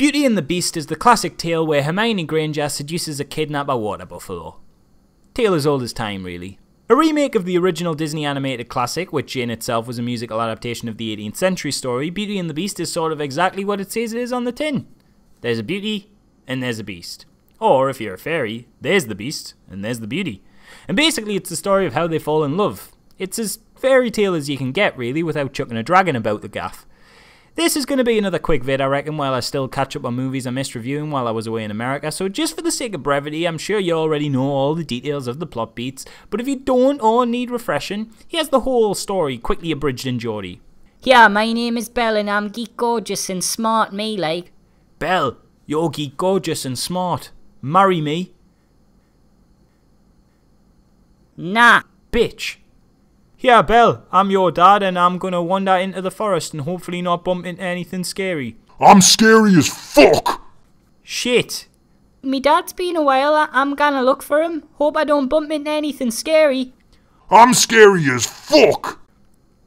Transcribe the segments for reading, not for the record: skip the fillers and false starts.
Beauty and the Beast is the classic tale where Hermione Granger seduces a kidnapper water buffalo. Tale as old as time, really. A remake of the original Disney animated classic, which in itself was a musical adaptation of the 18th century story, Beauty and the Beast is sort of exactly what it says it is on the tin. There's a beauty, and there's a beast. Or, if you're a fairy, there's the beast, and there's the beauty. And basically it's the story of how they fall in love. It's as fairy tale as you can get, really, without chucking a dragon about the gaff. This is going to be another quick vid, I reckon, while I still catch up on movies I missed reviewing while I was away in America, so just for the sake of brevity, I'm sure you already know all the details of the plot beats, but if you don't or need refreshing, here's the whole story, quickly abridged in Geordie. Yeah, my name is Belle and I'm geek gorgeous and smart me like. Belle, you're geek gorgeous and smart. Marry me. Nah. Bitch. Yeah, Belle, I'm your dad and I'm gonna wander into the forest and hopefully not bump into anything scary. I'm scary as fuck! Shit. Me dad's been a while, I'm gonna look for him. Hope I don't bump into anything scary. I'm scary as fuck!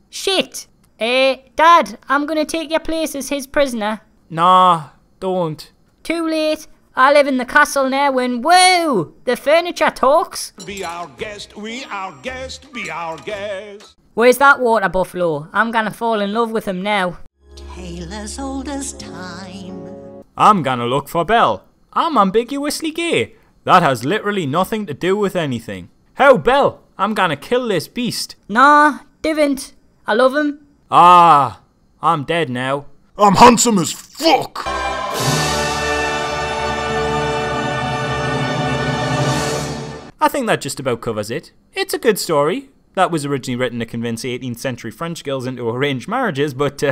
Shit. Dad, I'm gonna take your place as his prisoner. Nah, don't. Too late. I live in the castle now and whoa! The furniture talks. Be our guest, we our guest, be our guest. Where's that water buffalo? I'm gonna fall in love with him now. Tale as old as time. I'm gonna look for Belle. I'm ambiguously gay. That has literally nothing to do with anything. How, Belle? I'm gonna kill this beast. Nah, didn't. I love him. Ah, I'm dead now. I'm handsome as fuck! I think that just about covers it. It's a good story. That was originally written to convince 18th century French girls into arranged marriages, but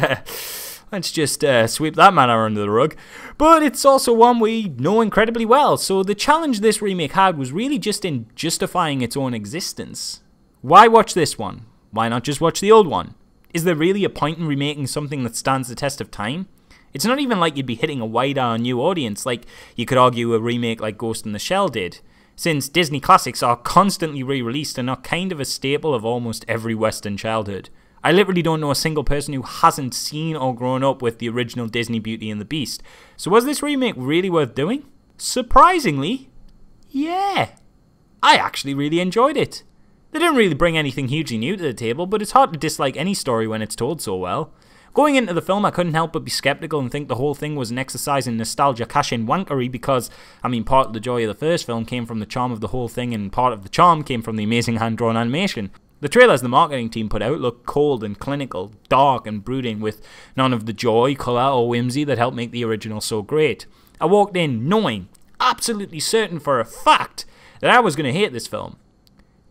let's just sweep that matter under the rug. But it's also one we know incredibly well, so the challenge this remake had was really just in justifying its own existence. Why watch this one? Why not just watch the old one? Is there really a point in remaking something that stands the test of time? It's not even like you'd be hitting a wider new audience, like you could argue a remake like Ghost in the Shell did. Since Disney classics are constantly re-released and are kind of a staple of almost every Western childhood. I literally don't know a single person who hasn't seen or grown up with the original Disney Beauty and the Beast. So was this remake really worth doing? Surprisingly, yeah. I actually really enjoyed it. They didn't really bring anything hugely new to the table, but it's hard to dislike any story when it's told so well. Going into the film, I couldn't help but be skeptical and think the whole thing was an exercise in nostalgia cash-in wankery because, I mean, part of the joy of the first film came from the charm of the whole thing and part of the charm came from the amazing hand-drawn animation. The trailers the marketing team put out looked cold and clinical, dark and brooding with none of the joy, colour or whimsy that helped make the original so great. I walked in knowing, absolutely certain for a fact, that I was going to hate this film.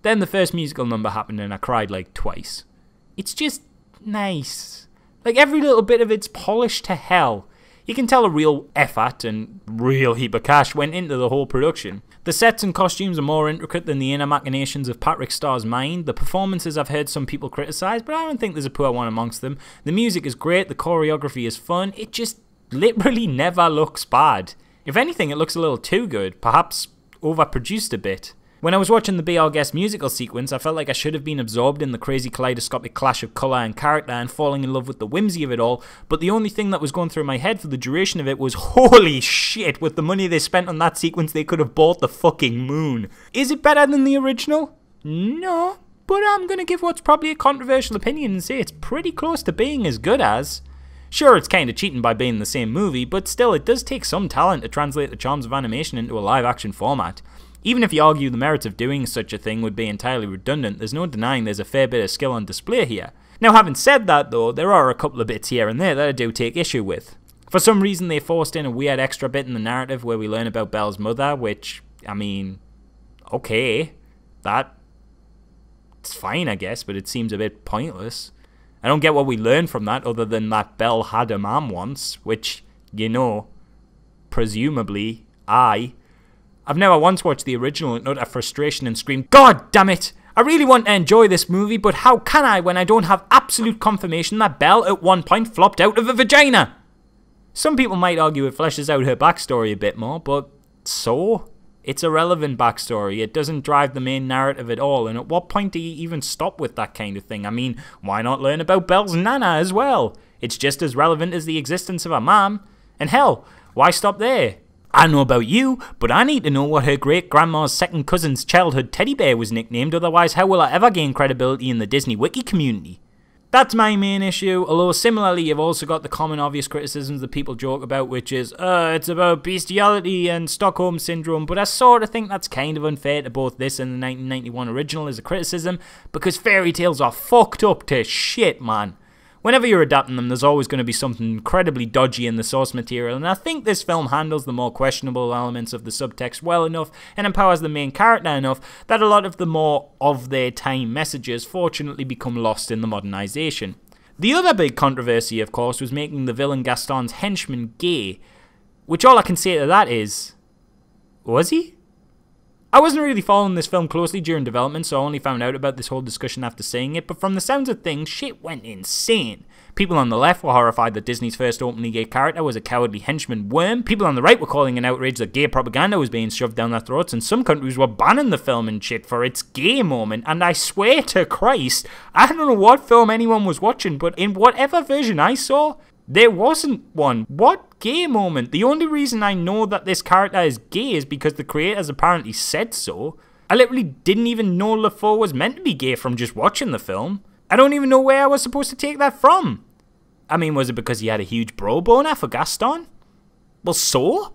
Then the first musical number happened and I cried like twice. It's just nice. Like every little bit of it's polished to hell. You can tell a real effort and real heap of cash went into the whole production. The sets and costumes are more intricate than the inner machinations of Patrick Starr's mind. The performances I've heard some people criticise, but I don't think there's a poor one amongst them. The music is great, the choreography is fun, it just literally never looks bad. If anything, it looks a little too good, perhaps overproduced a bit. When I was watching the Be Our Guest musical sequence, I felt like I should have been absorbed in the crazy kaleidoscopic clash of colour and character and falling in love with the whimsy of it all, but the only thing that was going through my head for the duration of it was, holy shit, with the money they spent on that sequence they could have bought the fucking moon. Is it better than the original? No, but I'm gonna give what's probably a controversial opinion and say it's pretty close to being as good as. Sure, it's kinda cheating by being the same movie, but still it does take some talent to translate the charms of animation into a live action format. Even if you argue the merits of doing such a thing would be entirely redundant, there's no denying there's a fair bit of skill on display here. Now having said that though, there are a couple of bits here and there that I do take issue with. For some reason they forced in a weird extra bit in the narrative where we learn about Belle's mother, which, I mean, okay, that's fine I guess, but it seems a bit pointless. I don't get what we learn from that other than that Belle had a mom once, which, you know, presumably, I've never once watched the original and utter frustration and screamed, God damn it! I really want to enjoy this movie, but how can I when I don't have absolute confirmation that Belle at one point flopped out of a vagina? Some people might argue it fleshes out her backstory a bit more, but so? It's a relevant backstory, it doesn't drive the main narrative at all, and at what point do you even stop with that kind of thing? I mean, why not learn about Belle's nana as well? It's just as relevant as the existence of her mom. And hell, Why stop there? I don't know about you, but I need to know what her great-grandma's second cousin's childhood teddy bear was nicknamed, otherwise how will I ever gain credibility in the Disney wiki community? That's my main issue, although similarly you've also got the common obvious criticisms that people joke about, which is, it's about bestiality and Stockholm Syndrome, but I sort of think that's kind of unfair to both this and the 1991 original as a criticism, because fairy tales are fucked up to shit, man. Whenever you're adapting them, there's always going to be something incredibly dodgy in the source material, and I think this film handles the more questionable elements of the subtext well enough and empowers the main character enough that a lot of the more of their time messages fortunately become lost in the modernization. The other big controversy, of course, was making the villain Gaston's henchman gay, which all I can say to that is, was he? I wasn't really following this film closely during development, so I only found out about this whole discussion after seeing it, but from the sounds of things, shit went insane. People on the left were horrified that Disney's first openly gay character was a cowardly henchman worm. People on the right were calling an outrage that gay propaganda was being shoved down their throats, and some countries were banning the film and shit for its gay moment. And I swear to Christ, I don't know what film anyone was watching, but in whatever version I saw, there wasn't one. What gay moment? The only reason I know that this character is gay is because the creators apparently said so. I literally didn't even know LaFour was meant to be gay from just watching the film. I don't even know where I was supposed to take that from. I mean, was it because he had a huge bro boner for Gaston? Well, so?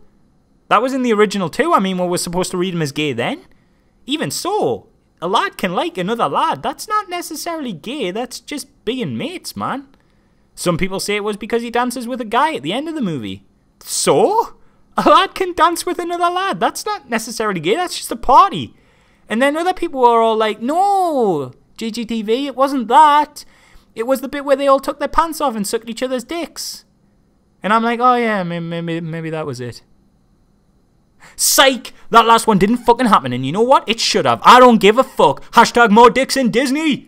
That was in the original too. I mean, we were supposed to read him as gay then? Even so, a lad can like another lad. That's not necessarily gay, that's just being mates, man. Some people say it was because he dances with a guy at the end of the movie. So? A lad can dance with another lad. That's not necessarily gay, that's just a party. And then other people are all like, no, GGTV, it wasn't that. It was the bit where they all took their pants off and sucked each other's dicks. And I'm like, oh yeah, maybe that was it. Psych! That last one didn't fucking happen, and you know what? It should have. I don't give a fuck. Hashtag more dicks in Disney!